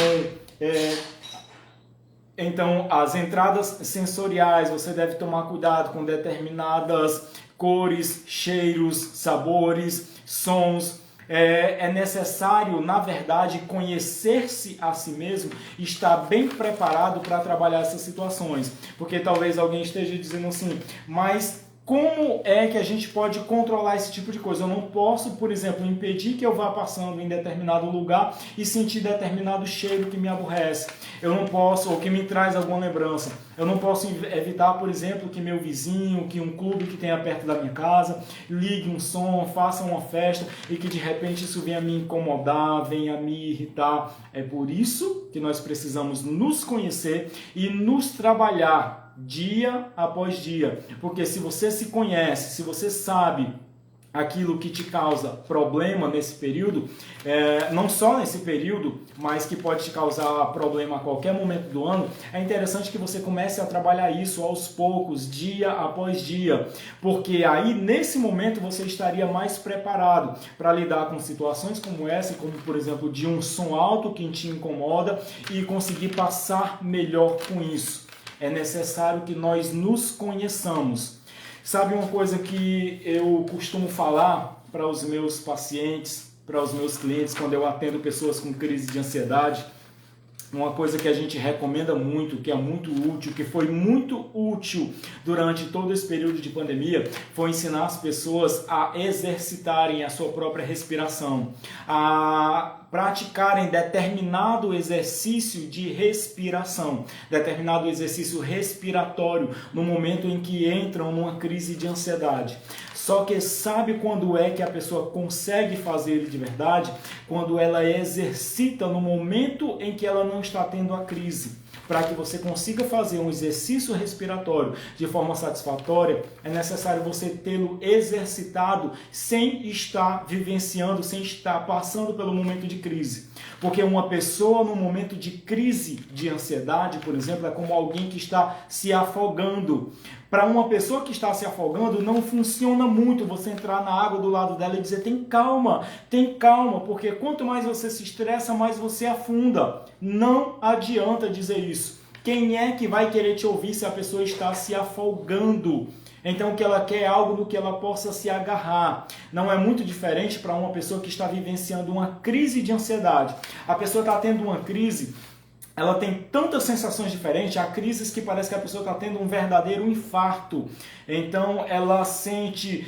as entradas sensoriais, você deve tomar cuidado com determinadas cores, cheiros, sabores, sons. É necessário, na verdade, conhecer-se a si mesmo e estar bem preparado para trabalhar essas situações. Porque talvez alguém esteja dizendo assim, mas como é que a gente pode controlar esse tipo de coisa? Eu não posso, por exemplo, impedir que eu vá passando em determinado lugar e sentir determinado cheiro que me aborrece. Eu não posso, ou que me traz alguma lembrança. Eu não posso evitar, por exemplo, que meu vizinho, que um clube que tenha perto da minha casa, ligue um som, faça uma festa e que de repente isso venha me incomodar, venha me irritar. É por isso que nós precisamos nos conhecer e nos trabalhar dia após dia, porque se você se conhece, se você sabe aquilo que te causa problema nesse período, não só nesse período, mas que pode te causar problema a qualquer momento do ano, é interessante que você comece a trabalhar isso aos poucos, dia após dia, porque aí nesse momento você estaria mais preparado para lidar com situações como essa, como por exemplo de um som alto que te incomoda e conseguir passar melhor com isso. É necessário que nós nos conheçamos. Sabe uma coisa que eu costumo falar para os meus pacientes, para os meus clientes, quando eu atendo pessoas com crise de ansiedade? uma coisa que a gente recomenda muito, que é muito útil, que foi muito útil durante todo esse período de pandemia, foi ensinar as pessoas a exercitarem a sua própria respiração, a praticarem determinado exercício de respiração, determinado exercício respiratório no momento em que entram numa crise de ansiedade. Só que sabe quando é que a pessoa consegue fazer ele de verdade? Quando ela exercita no momento em que ela não está tendo a crise. Para que você consiga fazer um exercício respiratório de forma satisfatória, é necessário você tê-lo exercitado sem estar vivenciando, sem estar passando pelo momento de crise. Porque uma pessoa no momento de crise de ansiedade, por exemplo, é como alguém que está se afogando. Para uma pessoa que está se afogando, não funciona muito você entrar na água do lado dela e dizer tem calma, porque quanto mais você se estressa, mais você afunda. Não adianta dizer isso. Quem é que vai querer te ouvir se a pessoa está se afogando? Então o que ela quer é algo no que ela possa se agarrar. Não é muito diferente para uma pessoa que está vivenciando uma crise de ansiedade. A pessoa está tendo uma crise, ela tem tantas sensações diferentes, há crises que parece que a pessoa está tendo um verdadeiro infarto. Então ela sente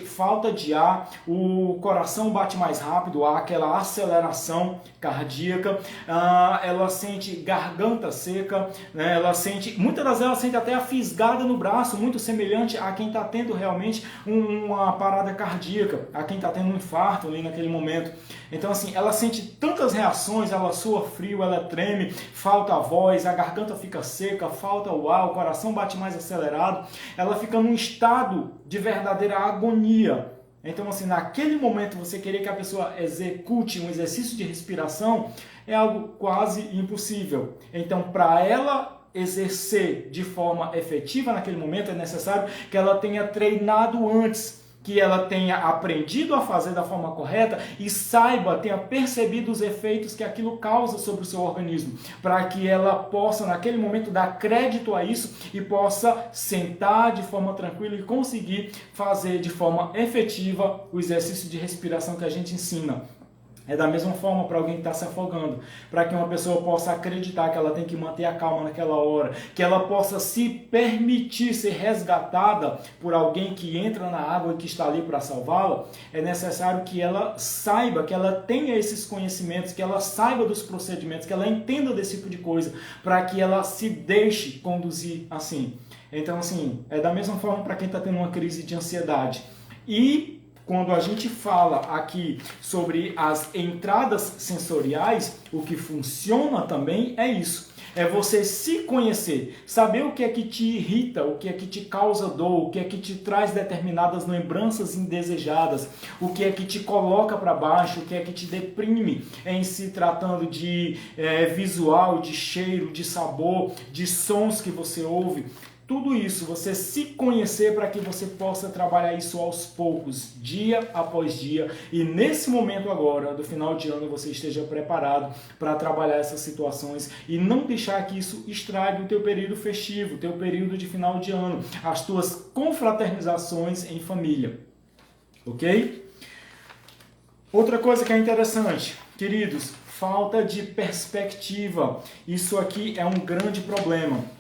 falta de ar, o coração bate mais rápido, há aquela aceleração cardíaca, ela sente garganta seca, né? Muitas das vezes ela sente até a fisgada no braço, muito semelhante a quem está tendo realmente uma parada cardíaca, a quem está tendo um infarto ali naquele momento. Então assim, ela sente tantas reações, ela sua frio, ela treme, falta a voz, a garganta fica seca, falta o ar, o coração bate mais acelerado, ela fica num estado de verdadeira agonia. Então assim, naquele momento você querer que a pessoa execute um exercício de respiração é algo quase impossível. Então para ela exercer de forma efetiva naquele momento é necessário que ela tenha treinado antes, que ela tenha aprendido a fazer da forma correta e tenha percebido os efeitos que aquilo causa sobre o seu organismo, para que ela possa, naquele momento, dar crédito a isso e possa sentar de forma tranquila e conseguir fazer de forma efetiva o exercício de respiração que a gente ensina. É da mesma forma para alguém que está se afogando, para que uma pessoa possa acreditar que ela tem que manter a calma naquela hora, que ela possa se permitir ser resgatada por alguém que entra na água e que está ali para salvá-la. É necessário que ela saiba, que ela tenha esses conhecimentos, que ela saiba dos procedimentos, que ela entenda desse tipo de coisa, para que ela se deixe conduzir assim. Então, assim, é da mesma forma para quem está tendo uma crise de ansiedade. E quando a gente fala aqui sobre as entradas sensoriais, o que funciona também é isso. É você se conhecer, saber o que é que te irrita, o que é que te causa dor, o que é que te traz determinadas lembranças indesejadas, o que é que te coloca para baixo, o que é que te deprime em se tratando de visual, de cheiro, de sabor, de sons que você ouve. Tudo isso, você se conhecer para que você possa trabalhar isso aos poucos, dia após dia. E nesse momento agora, do final de ano, você esteja preparado para trabalhar essas situações e não deixar que isso estrague o teu período festivo, o teu período de final de ano, as tuas confraternizações em família. Ok? Outra coisa que é interessante, queridos, falta de perspectiva. Isso aqui é um grande problema.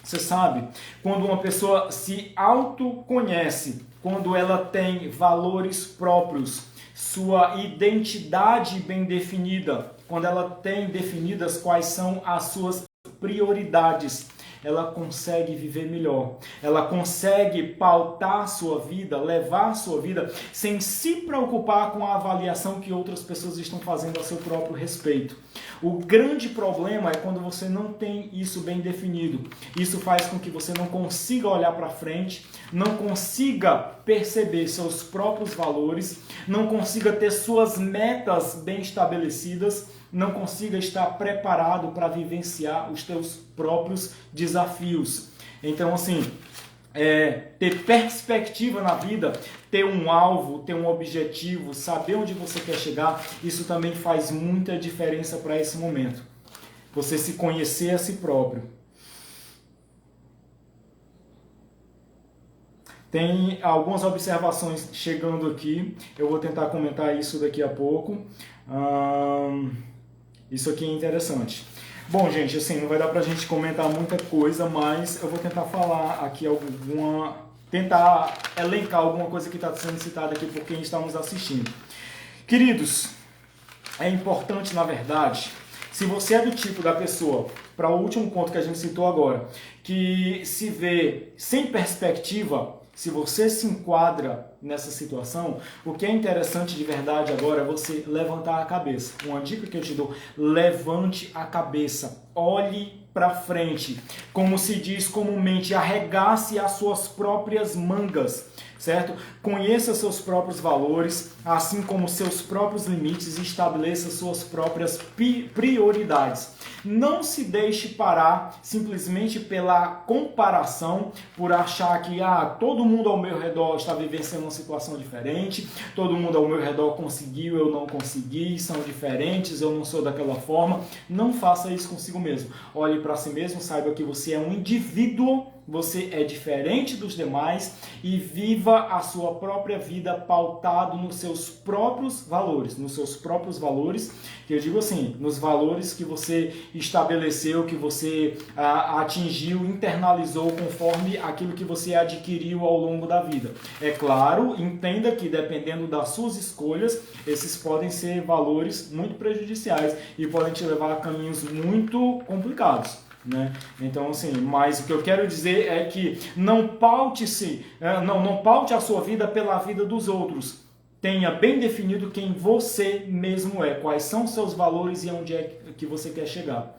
Você sabe, quando uma pessoa se autoconhece, quando ela tem valores próprios, sua identidade bem definida, quando ela tem definidas quais são as suas prioridades, ela consegue viver melhor. Ela consegue pautar a sua vida, levar a sua vida, sem se preocupar com a avaliação que outras pessoas estão fazendo a seu próprio respeito. O grande problema é quando você não tem isso bem definido. Isso faz com que você não consiga olhar para frente, não consiga perceber seus próprios valores, não consiga ter suas metas bem estabelecidas, não consiga estar preparado para vivenciar os teus próprios desafios. Então, assim, ter perspectiva na vida, ter um alvo, ter um objetivo, saber onde você quer chegar, isso também faz muita diferença para esse momento. Você se conhecer a si próprio. Tem algumas observações chegando aqui, eu vou tentar comentar isso daqui a pouco. Isso aqui é interessante. Bom, gente, assim, não vai dar pra gente comentar muita coisa, mas eu vou tentar falar aqui tentar elencar alguma coisa que está sendo citada aqui por quem está nos assistindo. Queridos, é importante, na verdade, se você é do tipo da pessoa, para o último ponto que a gente citou agora, que se vê sem perspectiva, se você se enquadra nessa situação, o que é interessante de verdade agora é você levantar a cabeça. Uma dica que eu te dou, levante a cabeça, olhe para frente, como se diz comumente, arregace as suas próprias mangas, certo? Conheça seus próprios valores, assim como seus próprios limites e estabeleça suas próprias prioridades. Não se deixe parar simplesmente pela comparação, por achar que todo mundo ao meu redor está vivenciando uma situação diferente, todo mundo ao meu redor conseguiu, eu não consegui, são diferentes, eu não sou daquela forma. Não faça isso consigo mesmo. Olhe para si mesmo, saiba que você é um indivíduo, você é diferente dos demais e viva a sua própria vida pautado nos seus próprios valores, que eu digo assim, nos valores que você estabeleceu, que você atingiu, internalizou conforme aquilo que você adquiriu ao longo da vida. É claro, entenda que dependendo das suas escolhas, esses podem ser valores muito prejudiciais e podem te levar a caminhos muito complicados. Né? Então, assim, mas o que eu quero dizer é que não paute a sua vida pela vida dos outros. Tenha bem definido quem você mesmo é, quais são os seus valores e onde é que você quer chegar.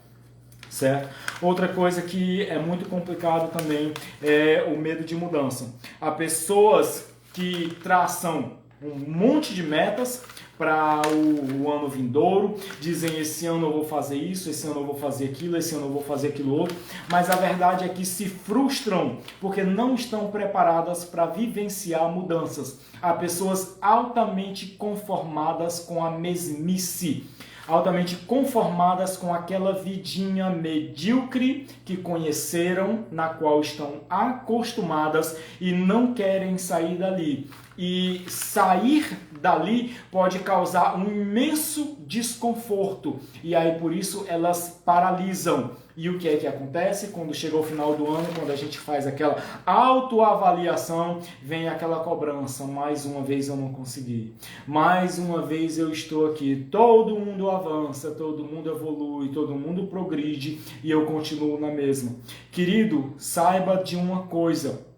Certo? Outra coisa que é muito complicado também é o medo de mudança. Há pessoas que traçam um monte de metas para o ano vindouro, dizem esse ano eu vou fazer isso, esse ano eu vou fazer aquilo, esse ano eu vou fazer aquilo outro, mas a verdade é que se frustram porque não estão preparadas para vivenciar mudanças. Há pessoas altamente conformadas com a mesmice, altamente conformadas com aquela vidinha medíocre que conheceram, na qual estão acostumadas e não querem sair dali. E sair dali pode causar um imenso desconforto. E aí por isso elas paralisam. E o que é que acontece? Quando chega o final do ano, quando a gente faz aquela autoavaliação, vem aquela cobrança. Mais uma vez eu não consegui. Mais uma vez eu estou aqui. Todo mundo avança, todo mundo evolui, todo mundo progride e eu continuo na mesma. Querido, saiba de uma coisa.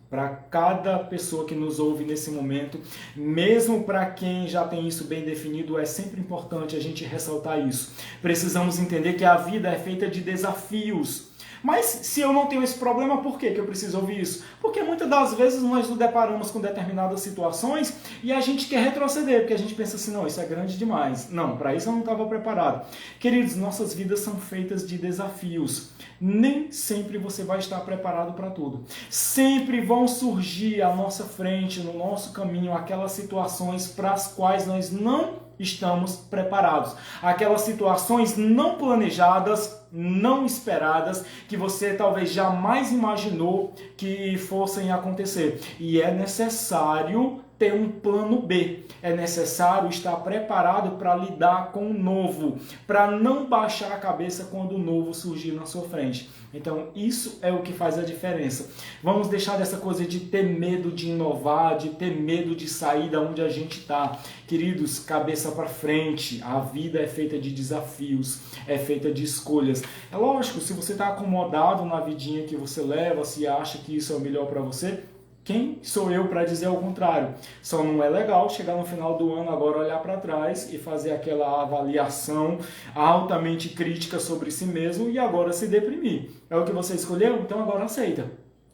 Para cada pessoa que nos ouve nesse momento, mesmo para quem já tem isso bem definido, é sempre importante a gente ressaltar isso. Precisamos entender que a vida é feita de desafios. Mas se eu não tenho esse problema, por que eu preciso ouvir isso? Porque muitas das vezes nós nos deparamos com determinadas situações e a gente quer retroceder, porque a gente pensa assim, não, isso é grande demais. Não, para isso eu não estava preparado. Queridos, nossas vidas são feitas de desafios. Nem sempre você vai estar preparado para tudo. Sempre vão surgir à nossa frente, no nosso caminho, aquelas situações para as quais nós não estamos preparados. Aquelas situações não planejadas, não esperadas, que você talvez jamais imaginou que fossem acontecer. E é necessário ter um plano B. É necessário estar preparado para lidar com o novo, para não baixar a cabeça quando o novo surgir na sua frente. Então, isso é o que faz a diferença. Vamos deixar dessa coisa de ter medo de inovar, de ter medo de sair da onde a gente está. Queridos, cabeça para frente. A vida é feita de desafios, é feita de escolhas. É lógico, se você está acomodado na vidinha que você leva, se acha que isso é o melhor para você, quem sou eu para dizer ao contrário? Só não é legal chegar no final do ano agora, olhar para trás e fazer aquela avaliação altamente crítica sobre si mesmo e agora se deprimir. É o que você escolheu? Então agora aceita.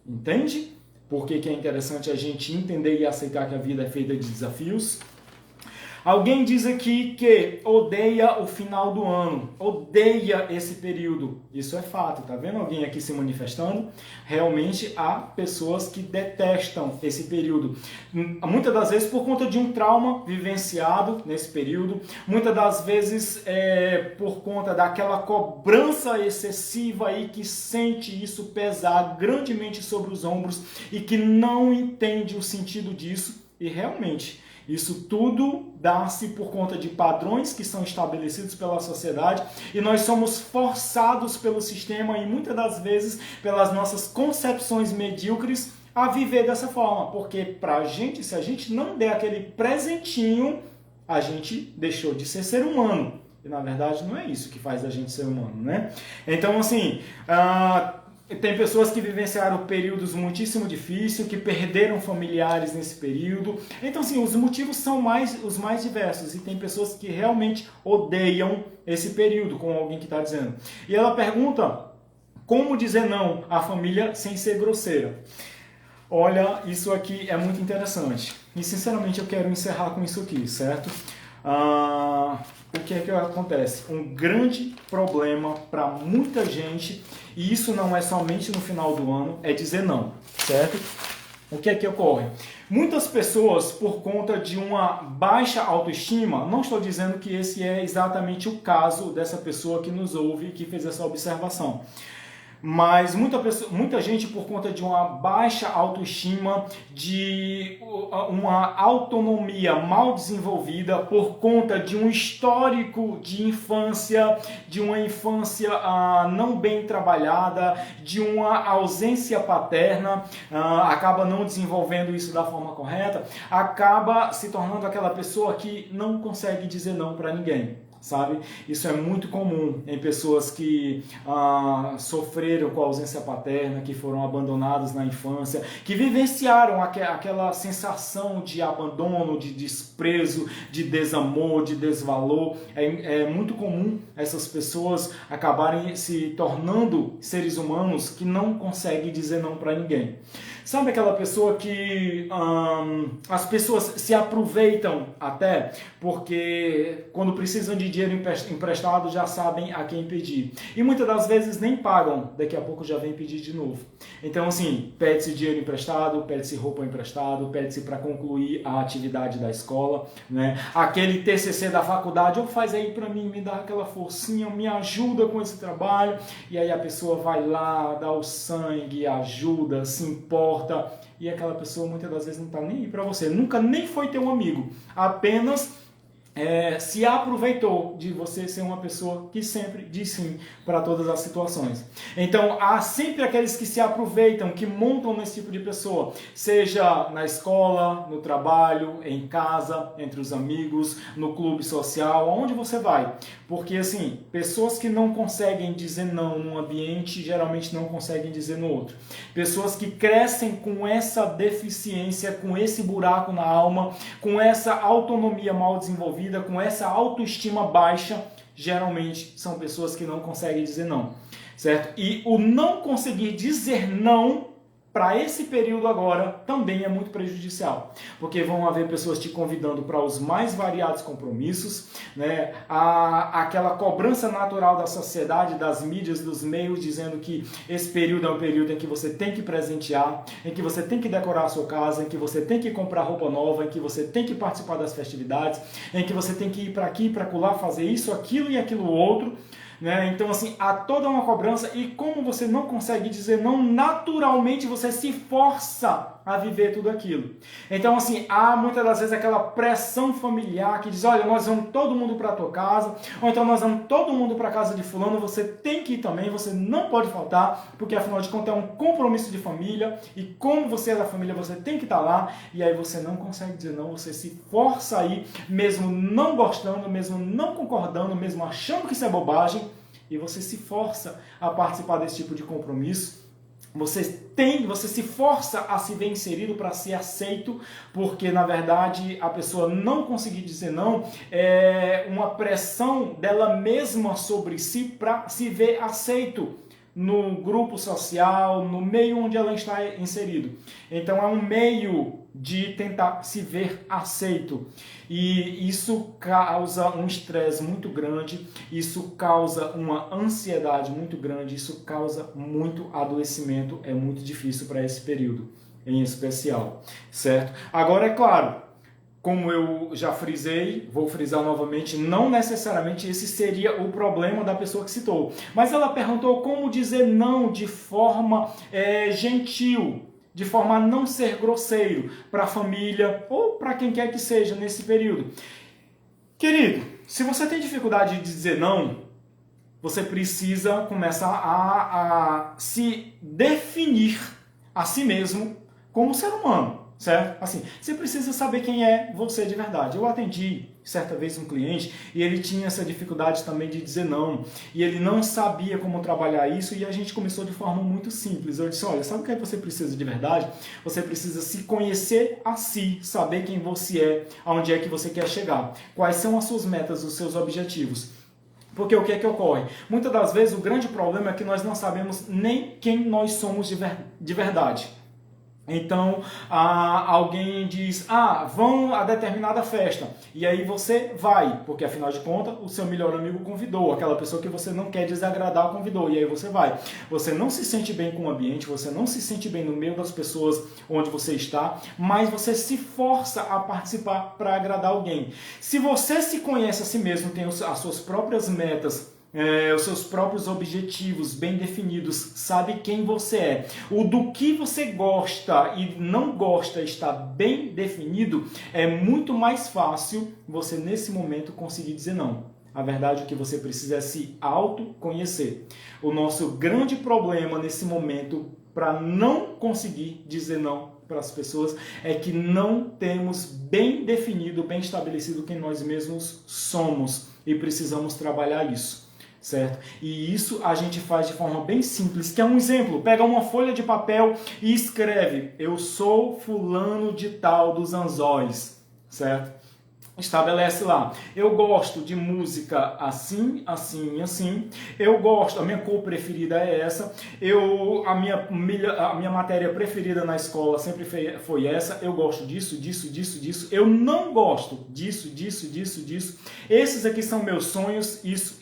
Entende? Por que é interessante a gente entender e aceitar que a vida é feita de desafios? Alguém diz aqui que odeia o final do ano, odeia esse período. Isso é fato, tá vendo alguém aqui se manifestando? Realmente há pessoas que detestam esse período. Muitas das vezes por conta de um trauma vivenciado nesse período, muitas das vezes por conta daquela cobrança excessiva aí que sente isso pesar grandemente sobre os ombros e que não entende o sentido disso e realmente Isso tudo dá-se por conta de padrões que são estabelecidos pela sociedade e nós somos forçados pelo sistema e muitas das vezes pelas nossas concepções medíocres a viver dessa forma. Porque pra gente, se a gente não der aquele presentinho, a gente deixou de ser ser humano. E na verdade não é isso que faz a gente ser humano, né? Então assim, tem pessoas que vivenciaram períodos muitíssimo difíceis, que perderam familiares nesse período. Então, assim, os motivos são os mais diversos. E tem pessoas que realmente odeiam esse período, como alguém que está dizendo. E ela pergunta, como dizer não à família sem ser grosseira? Olha, isso aqui é muito interessante. E, sinceramente, eu quero encerrar com isso aqui, certo? O que é que acontece? Um grande problema para muita gente, e isso não é somente no final do ano, é dizer não, certo? O que é que ocorre? Muitas pessoas, por conta de uma baixa autoestima, não estou dizendo que esse é exatamente o caso dessa pessoa que nos ouve e que fez essa observação. Mas muita gente, por conta de uma baixa autoestima, de uma autonomia mal desenvolvida, por conta de um histórico de infância, de uma infância não bem trabalhada, de uma ausência paterna, acaba não desenvolvendo isso da forma correta, acaba se tornando aquela pessoa que não consegue dizer não para ninguém. Sabe? Isso é muito comum em pessoas que sofreram com a ausência paterna, que foram abandonadas na infância, que vivenciaram aquela sensação de abandono, de desprezo, de desamor, de desvalor. É muito comum essas pessoas acabarem se tornando seres humanos que não conseguem dizer não para ninguém. Sabe aquela pessoa que as pessoas se aproveitam até porque quando precisam de dinheiro emprestado já sabem a quem pedir. E muitas das vezes nem pagam, daqui a pouco já vem pedir de novo. Então assim, pede-se dinheiro emprestado, pede-se roupa emprestado, pede-se para concluir a atividade da escola, né? Aquele TCC da faculdade, ou faz aí para mim, me dá aquela forcinha, me ajuda com esse trabalho. E aí a pessoa vai lá, dá o sangue, ajuda, se importa. E aquela pessoa muitas das vezes não está nem aí para você, nunca nem foi teu amigo, apenas se aproveitou de você ser uma pessoa que sempre diz sim para todas as situações. Então há sempre aqueles que se aproveitam, que montam nesse tipo de pessoa, seja na escola, no trabalho, em casa, entre os amigos, no clube social, aonde você vai. Porque assim, pessoas que não conseguem dizer não num ambiente, geralmente não conseguem dizer no outro. Pessoas que crescem com essa deficiência, com esse buraco na alma, com essa autonomia mal desenvolvida, com essa autoestima baixa, geralmente são pessoas que não conseguem dizer não, certo? E o não conseguir dizer não para esse período agora também é muito prejudicial, porque vão haver pessoas te convidando para os mais variados compromissos, né? Aquela cobrança natural da sociedade, das mídias, dos meios, dizendo que esse período é um período em que você tem que presentear, em que você tem que decorar a sua casa, em que você tem que comprar roupa nova, em que você tem que participar das festividades, em que você tem que ir para aqui, para acolá, fazer isso, aquilo e aquilo outro. Né? Então, assim, há toda uma cobrança e como você não consegue dizer não, naturalmente você se força a viver tudo aquilo. Então, assim, há muitas das vezes aquela pressão familiar que diz, olha, nós vamos todo mundo para a tua casa, ou então nós vamos todo mundo para a casa de fulano, você tem que ir também, você não pode faltar, porque afinal de contas é um compromisso de família, e como você é da família, você tem que estar lá, e aí você não consegue dizer não, você se força a ir, mesmo não gostando, mesmo não concordando, mesmo achando que isso é bobagem, e você se força a participar desse tipo de compromisso. Você se força a se ver inserido para ser aceito, porque na verdade a pessoa não conseguir dizer não é uma pressão dela mesma sobre si para se ver aceito no grupo social, no meio onde ela está inserido. Então é um meio de tentar se ver aceito. E isso causa um estresse muito grande, isso causa uma ansiedade muito grande, isso causa muito adoecimento, é muito difícil para esse período em especial, certo? Agora, é claro, como eu já frisei, vou frisar novamente, não necessariamente esse seria o problema da pessoa que citou. Mas ela perguntou como dizer não de forma gentil. de forma a não ser grosseiro para a família ou para quem quer que seja nesse período. Querido, se você tem dificuldade de dizer não, você precisa começar a se definir a si mesmo como ser humano, certo? Assim, você precisa saber quem é você de verdade. Eu atendi certa vez um cliente e ele tinha essa dificuldade também de dizer não. E ele não sabia como trabalhar isso e a gente começou de forma muito simples. Eu disse, olha, sabe o que você precisa de verdade? Você precisa se conhecer a si, saber quem você é, aonde é que você quer chegar, quais são as suas metas, os seus objetivos. Porque o que é que ocorre? Muitas das vezes o grande problema é que nós não sabemos nem quem nós somos de verdade. Então, alguém diz, vão a determinada festa, e aí você vai, porque afinal de contas o seu melhor amigo convidou, aquela pessoa que você não quer desagradar convidou, e aí você vai. Você não se sente bem com o ambiente, você não se sente bem no meio das pessoas onde você está, mas você se força a participar para agradar alguém. Se você se conhece a si mesmo, tem as suas próprias metas, os seus próprios objetivos bem definidos, sabe quem você é, o do que você gosta e não gosta está bem definido, é muito mais fácil você nesse momento conseguir dizer não. A verdade é que você precisa é se autoconhecer. O nosso grande problema nesse momento para não conseguir dizer não para as pessoas é que não temos bem definido, bem estabelecido quem nós mesmos somos e precisamos trabalhar isso. Certo? E isso a gente faz de forma bem simples, que é um exemplo. Pega uma folha de papel e escreve: eu sou fulano de tal dos Anzóis, certo? Estabelece lá, eu gosto de música assim, assim, assim, eu gosto, a minha cor preferida é essa, a minha matéria preferida na escola sempre foi essa, eu gosto disso, disso, disso, disso, eu não gosto disso, disso, disso, disso, esses aqui são meus sonhos, isso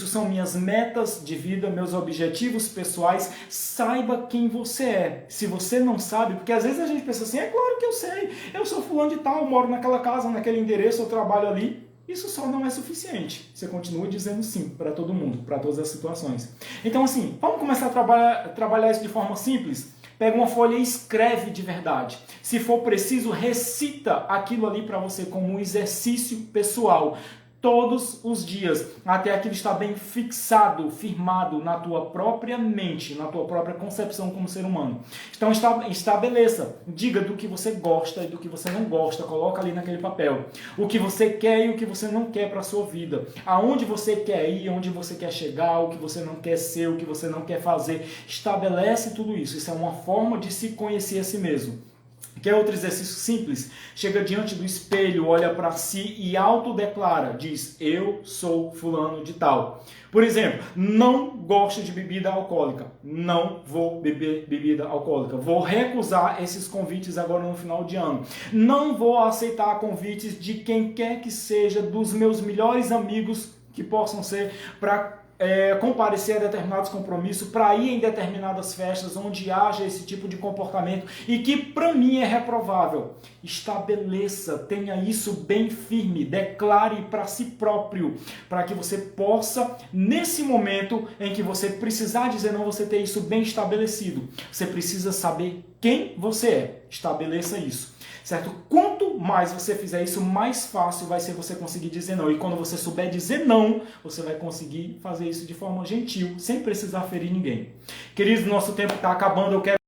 são minhas metas de vida, meus objetivos pessoais. Saiba quem você é. Se você não sabe, porque às vezes a gente pensa assim, é claro que eu sei, eu sou fulano de tal, eu moro naquela casa, naquele endereço, eu trabalho ali. Isso só não é suficiente. Você continua dizendo sim para todo mundo, para todas as situações. Então assim, vamos começar a trabalhar isso de forma simples? Pega uma folha e escreve de verdade. Se for preciso, recita aquilo ali para você como um exercício pessoal. Todos os dias, até aquilo estar bem fixado, firmado na tua própria mente, na tua própria concepção como ser humano. Então estabeleça, diga do que você gosta e do que você não gosta, coloca ali naquele papel. O que você quer e o que você não quer para a sua vida. Aonde você quer ir, onde você quer chegar, o que você não quer ser, o que você não quer fazer. Estabelece tudo isso. Isso é uma forma de se conhecer a si mesmo. Quer outro exercício simples? Chega diante do espelho, olha para si e autodeclara, diz, eu sou fulano de tal. Por exemplo, não gosto de bebida alcoólica, não vou beber bebida alcoólica, vou recusar esses convites agora no final de ano, não vou aceitar convites de quem quer que seja dos meus melhores amigos que possam ser para comparecer a determinados compromissos, para ir em determinadas festas onde haja esse tipo de comportamento e que para mim é reprovável. Estabeleça, tenha isso bem firme, declare para si próprio, para que você possa, nesse momento em que você precisar dizer não, você ter isso bem estabelecido. Você precisa saber quem você é, estabeleça isso. Certo? Quanto mais você fizer isso, mais fácil vai ser você conseguir dizer não. E quando você souber dizer não, você vai conseguir fazer isso de forma gentil, sem precisar ferir ninguém. Queridos, nosso tempo está acabando. Eu quero